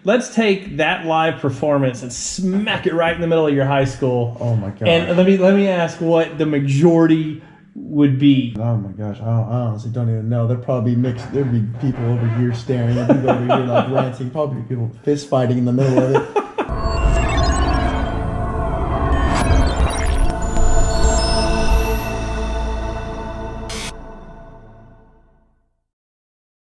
Let's take that live performance and smack it right in the middle of your high school. Oh my god! And let me ask what the majority would be. Oh my gosh, I honestly don't even know. There'd probably be mixed. There'd be people over here staring, and people over here like ranting. Probably people fist fighting in the middle of it.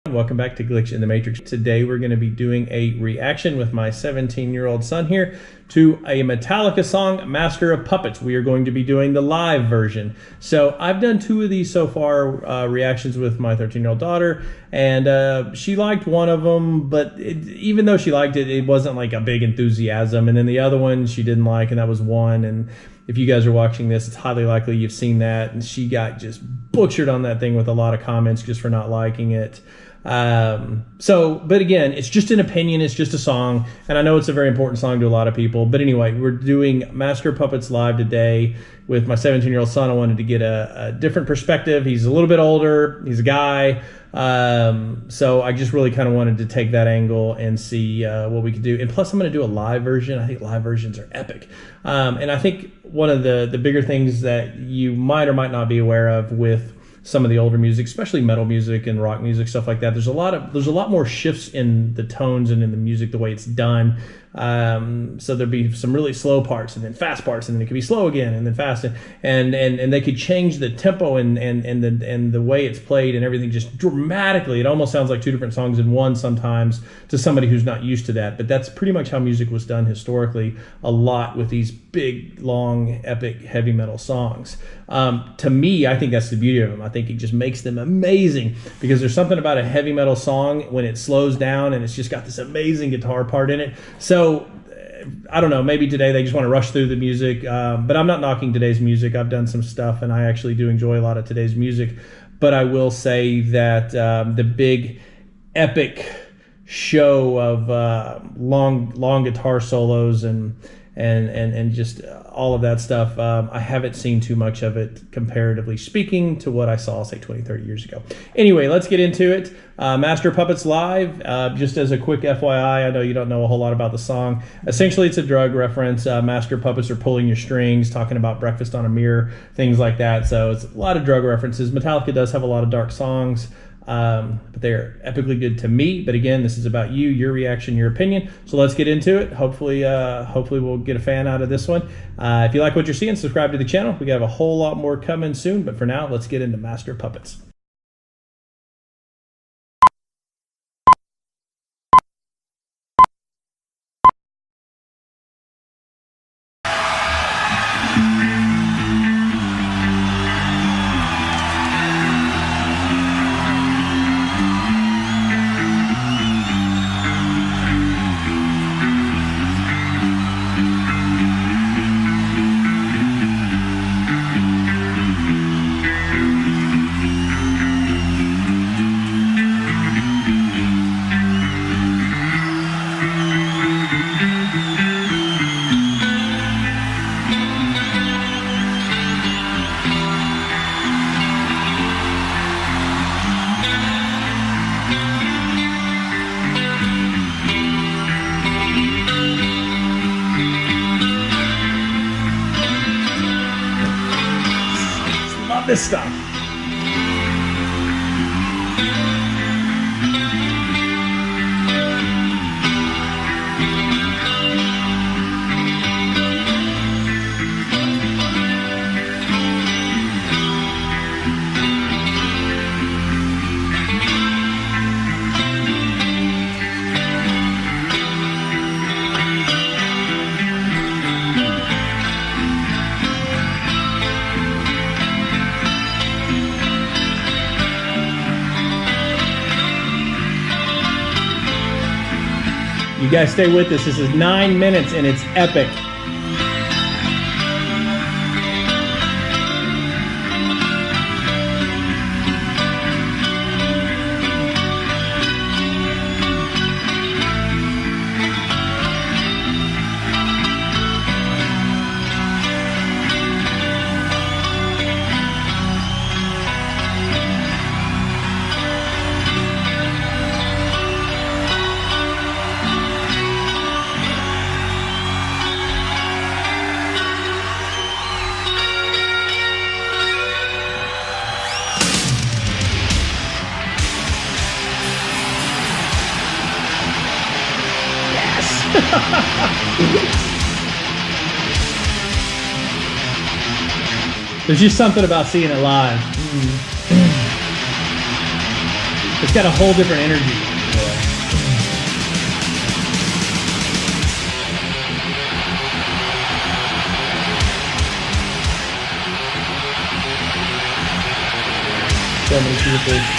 Welcome back to Glitch in the Matrix. Today we're going to be doing a reaction with my 17-year-old son here to a Metallica song, Master of Puppets. We are going to be doing the live version. So I've done 2 of these so far, reactions with my 13-year-old daughter, and she liked one of them, but even though she liked it, it wasn't like a big enthusiasm. And then the other one she didn't like, and that was one. And if you guys are watching this, it's highly likely you've seen that. And she got just butchered on that thing with a lot of comments just for not liking it. But again, it's just an opinion, it's just a song, and I know it's a very important song to a lot of people. But anyway, we're doing Master of Puppets live today with my 17-year-old son. I wanted to get a different perspective. He's a little bit older, he's a guy, so I just really kind of wanted to take that angle and see what we could do. And plus I'm going to do a live version. I think live versions are epic, and I think one of the bigger things that you might or might not be aware of with some of the older music, especially metal music and rock music, stuff like that, there's a lot more shifts in the tones and in the music, the way it's done. So there'd be some really slow parts and then fast parts, and then it could be slow again and then fast, and they could change the tempo and the way it's played and everything just dramatically. It almost sounds like 2 different songs in one sometimes to somebody who's not used to that. But that's pretty much how music was done historically, a lot with these big, long, epic, heavy metal songs. To me, I think that's the beauty of them. I think it just makes them amazing, because there's something about a heavy metal song when it slows down and it's just got this amazing guitar part in it. So I don't know, maybe today they just want to rush through the music, but I'm not knocking today's music. I've done some stuff and I actually do enjoy a lot of today's music. But I will say that the big epic show of long guitar solos and just all of that stuff, I haven't seen too much of it, comparatively speaking, to what I saw, say, 20, 30 years ago. Anyway, let's get into it. Master of Puppets live, just as a quick FYI, I know you don't know a whole lot about the song. Essentially, it's a drug reference. Master of Puppets are pulling your strings, talking about breakfast on a mirror, things like that. So it's a lot of drug references. Metallica does have a lot of dark songs, but they're epically good to me. But again, this is about you, your reaction, your opinion. So let's get into it. Hopefully we'll get a fan out of this one. If you like what you're seeing, subscribe to the channel. We have a whole lot more coming soon. But for now, let's get into Master of Puppets. This stuff. You guys stay with us. This is 9 minutes and it's epic. There's just something about seeing it live. It's got a whole different energy. So many people.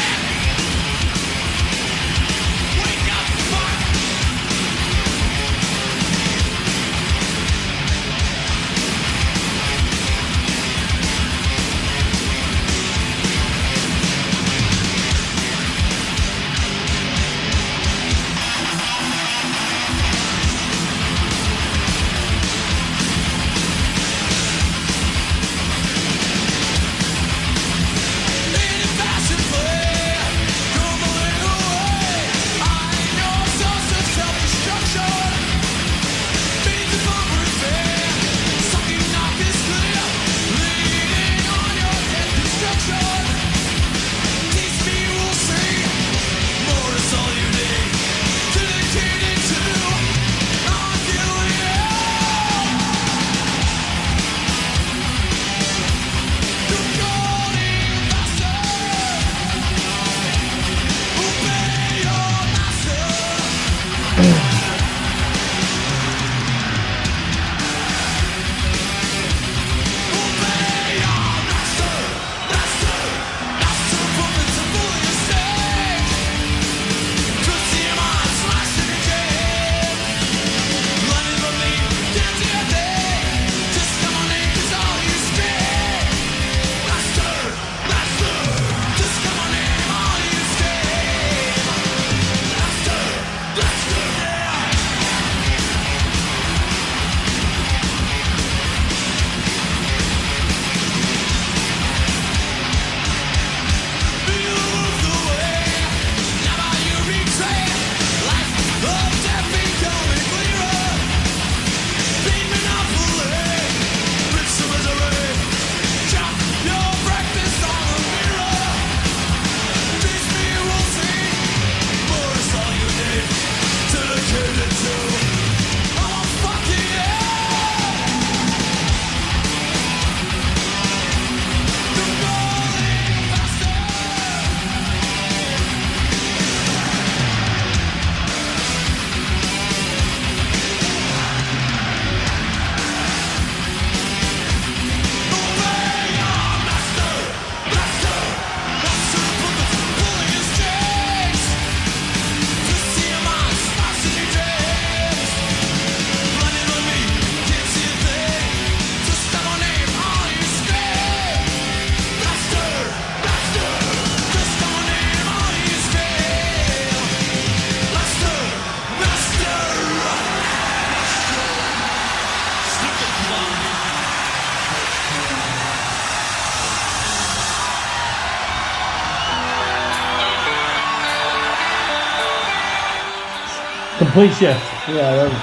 Complete shift. Yeah, that was...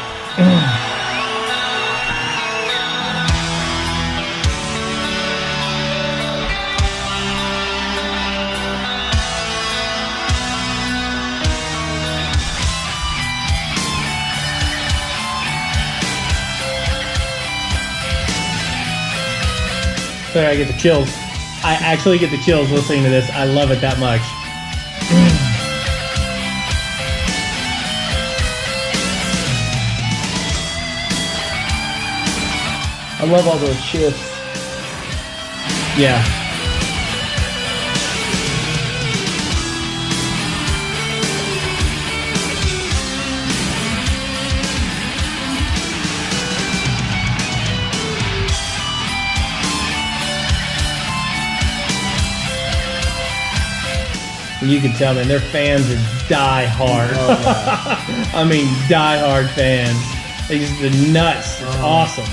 Sorry, I get the chills. I actually get the chills listening to this. I love it that much. I love all those shifts. Yeah. You can tell, man, their fans are die-hard. Oh, I mean, die-hard fans. They just, the nuts. It's awesome.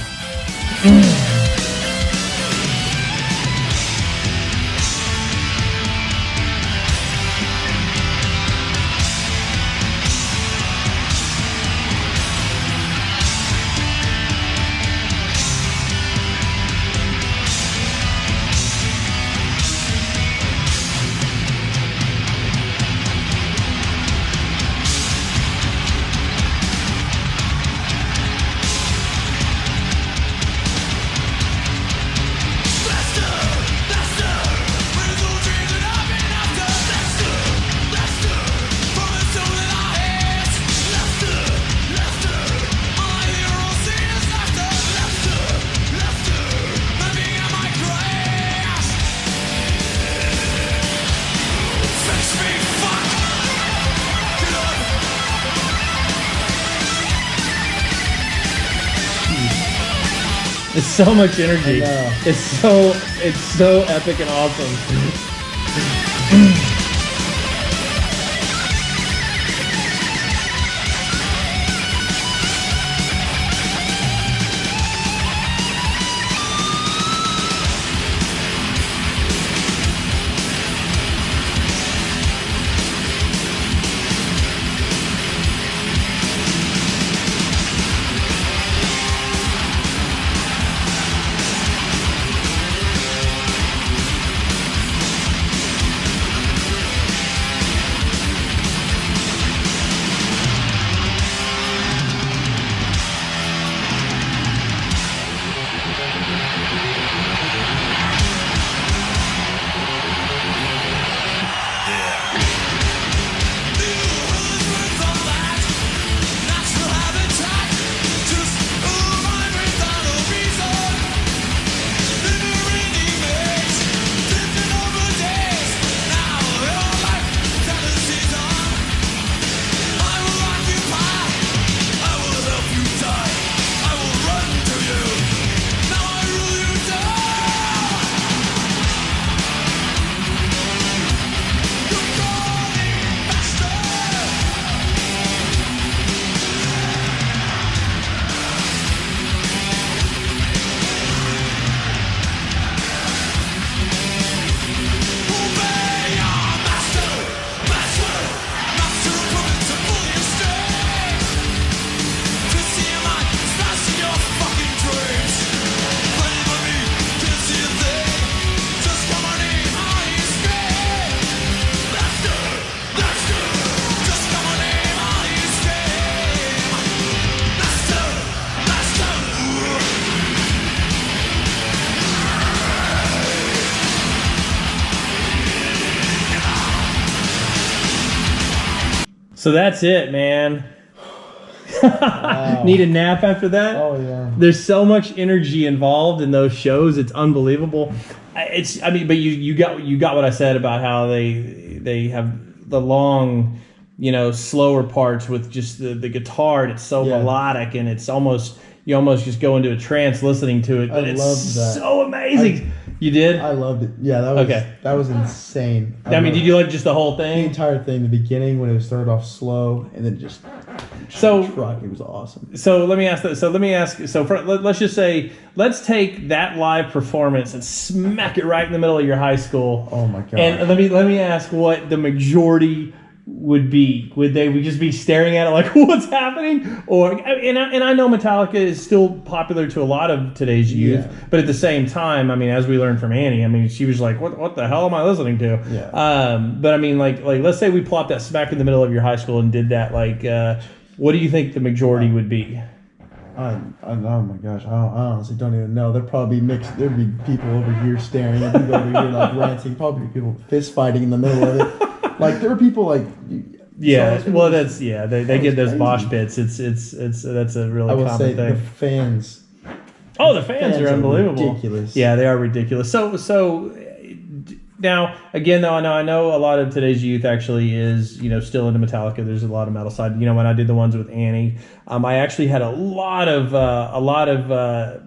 It's so much energy. I know. It's so epic and awesome. So that's it, man. Wow. Need a nap after that? Oh yeah. There's so much energy involved in those shows. It's unbelievable. But you got what I said about how they have the long, slower parts with just the guitar. And it's so melodic, and it's almost you almost just go into a trance listening to it. But I it's love that. So amazing. You did? I loved it. Yeah, that was insane. Did you like just the whole the thing? entire thing? The beginning when it was started off slow and then just truck. It was awesome. So let me ask that. So let me ask. Let's just say let's take that live performance and smack it right in the middle of your high school. Oh my god! And let me ask what the majority would be. Would they just be staring at it like, what's happening? And I know Metallica is still popular to a lot of today's youth, but at the same time, as we learned from Annie, she was like, what the hell am I listening to? Yeah. But let's say we plopped that smack in the middle of your high school and did that. What do you think the majority would be? Oh my gosh, I honestly don't even know. There'd probably be mixed. There'd be people over here staring at people over here like ranting. Probably people fist fighting in the middle of it. Like there were people like. Yeah, well, that's They get those mosh pits. It's that's a really common thing. The fans. Oh, the fans are unbelievable. Ridiculous. Yeah, they are ridiculous. So now again, though, I know a lot of today's youth actually is still into Metallica. There's a lot of metal side. When I did the ones with Annie, I actually had a lot of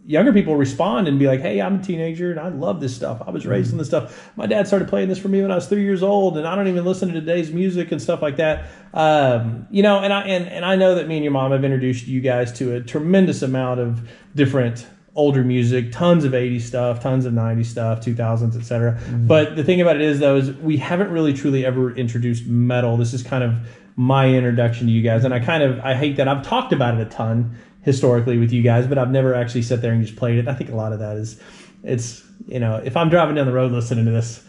younger people respond and be like, hey, I'm a teenager and I love this stuff. I was raised on this stuff. My dad started playing this for me when I was 3 years old, and I don't even listen to today's music and stuff like that. And I know that me and your mom have introduced you guys to a tremendous amount of different older music, tons of 80s stuff, tons of 90s stuff, 2000s, etc. But the thing about it is, though, is we haven't really truly ever introduced metal. This is kind of my introduction to you guys, and I hate that I've talked about it a ton historically with you guys, but I've never actually sat there and just played it. I think a lot of that is, if I'm driving down the road listening to this,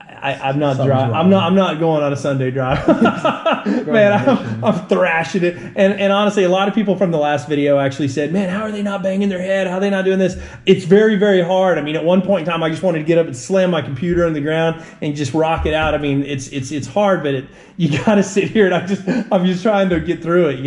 I'm not going on a Sunday drive. Man, I'm thrashing it. And honestly, a lot of people from the last video actually said, man, how are they not banging their head? How are they not doing this? It's very, very hard. At one point in time, I just wanted to get up and slam my computer on the ground and just rock it out. It's hard, but you got to sit here, and I'm just trying to get through it,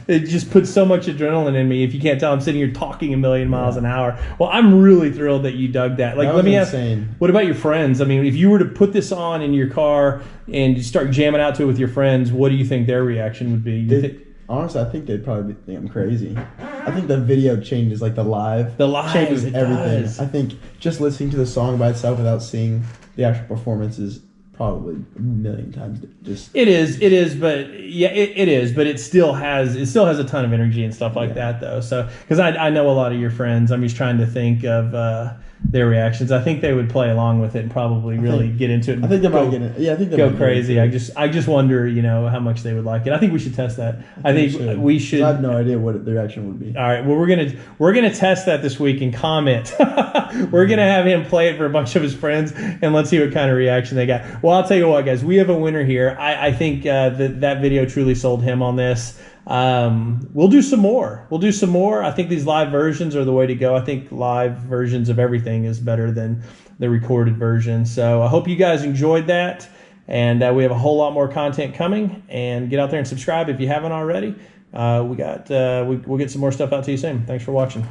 It just puts so much adrenaline in me. If you can't tell, I'm sitting here talking a million miles an hour. Well, I'm really thrilled that you dug that. Let me ask, what about your friends? If you were to put this on in your car and you start jamming out to it with your friends, what do you think their reaction would be? Honestly, I think they'd probably think I'm crazy. I think the video changes, like the live changes it everything. does. I think just listening to the song by itself without seeing the actual performance is probably a million times just. It is, but yeah, it is, but it still has a ton of energy and stuff like that though. So because I know a lot of your friends, I'm just trying to think of their reactions. I think they would play along with it and probably really get into it. I think they might get it. Yeah, I think they go might crazy. I just wonder, how much they would like it. I think we should test that. I think we should. I have no idea what their reaction would be. All right. Well, we're gonna test that this week and comment. We're gonna have him play it for a bunch of his friends and let's see what kind of reaction they got. Well, I'll tell you what, guys. We have a winner here. I think that video truly sold him on this. We'll do some more. I think these live versions are the way to go. I think live versions of everything is better than the recorded version. So I hope you guys enjoyed that. And we have a whole lot more content coming. And get out there and subscribe if you haven't already. We'll get some more stuff out to you soon. Thanks for watching.